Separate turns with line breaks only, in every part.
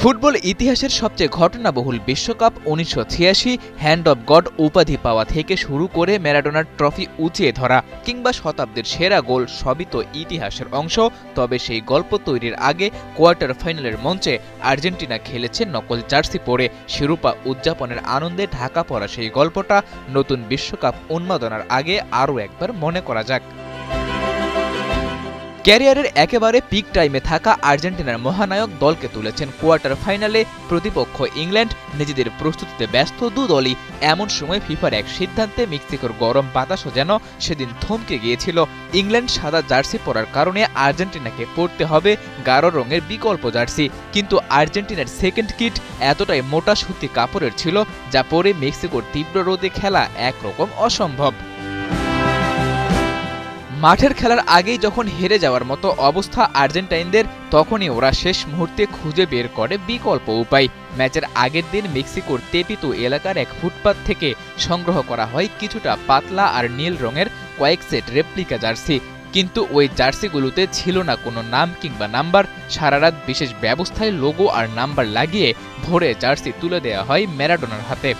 Football ইতিহাসের সবচেয়ে ঘটনাবহুল বিশ্বকাপ ১৯৮৬ হ্যান্ড অব গড উপাধি পাওয়া থেকে শুরু করে ম্যারাডোনার ট্রফি উঁচিয়ে ধরা কিংবা শতাব্দীর সেরা গোল সবই তো ইতিহাসের অংশ। তবে সেই গল্প তৈরির আগে কোয়ার্টার ফাইনালের মঞ্চে আর্জেন্টিনা খেলেছে নকল জার্সি পরে। শিরোপা উদযাপনের আনন্দে ঢাকা পড়া সেই গল্পটা নতুন বিশ্বকাপ উন্মাদনার আগে আরও একবার মনে করা যাক। ক্যারিয়ারের একেবারে পিক টাইমে থাকা আর্জেন্টিনার মহানায়ক দলকে তুলেছেন কোয়ার্টার ফাইনালে। প্রতিপক্ষ ইংল্যান্ড, নিজেদের প্রস্তুতিতে ব্যস্ত দু দলই। এমন সময় ফিফার এক সিদ্ধান্তে মেক্সিকোর গরম বাতাসও যেন সেদিন থমকে গিয়েছিল। ইংল্যান্ড সাদা জার্সি পরার কারণে আর্জেন্টিনাকে পরতে হবে গাঢ় রঙের বিকল্প জার্সি। কিন্তু আর্জেন্টিনার সেকেন্ড কিট এতটাই মোটা সুতি কাপড়ের ছিল যা পরে মেক্সিকোর তীব্র রোদে খেলা একরকম অসম্ভব। মাঠের খেলার আগেই যখন হেরে যাওয়ার মতো অবস্থা আর্জেন্টাইনদের, তখনই ওরা শেষ মুহূর্তে খুঁজে বের করে বিকল্প উপায়। ম্যাচের আগের দিন মেক্সিকোর তেপিতো এলাকার এক ফুটপাত থেকে সংগ্রহ করা হয় কিছুটা পাতলা আর নীল রঙের কয়েক সেট রেপ্লিকা জার্সি। কিন্তু ওই জার্সিগুলোতে ছিল না কোনো নাম কিংবা নাম্বার। সারারাত বিশেষ ব্যবস্থায় লোগো আর নাম্বার লাগিয়ে ভোরে জার্সি তুলে দেওয়া হয় ম্যারাডোনার হাতে।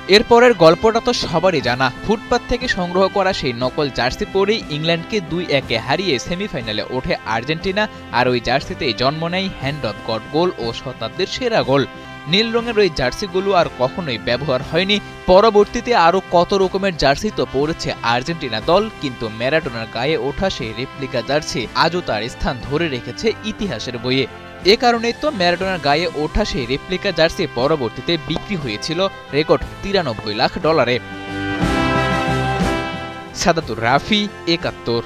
এরপরের গল্পটা তো সবারই জানা। ফুটপাত থেকে সংগ্রহ করা সেই নকল জার্সি পরেই ইংল্যান্ডকে ২-১ হারিয়ে সেমিফাইনালে ওঠে আর্জেন্টিনা। আর ওই জার্সিতেই জন্ম নেয় হ্যান্ড অব গড গোল ও শতাব্দীর সেরা গোল। নীল রঙের ওই জার্সিগুলো আর কখনোই ব্যবহার হয়নি। পরবর্তীতে আরও কত রকমের জার্সি তো পরেছে আর্জেন্টিনা দল, কিন্তু ম্যারাডোনার গায়ে ওঠা সেই রেপ্লিকা জার্সি আজও তার স্থান ধরে রেখেছে ইতিহাসের বইয়ে। এ কারণেই তো ম্যারাডোনার গায়ে ওঠা সেই রেপ্লিকা জার্সি পরবর্তীতে বিক্রি হয়েছিল রেকর্ড $৯৩ লাখ। সাদাতুর রাফি, ৭১।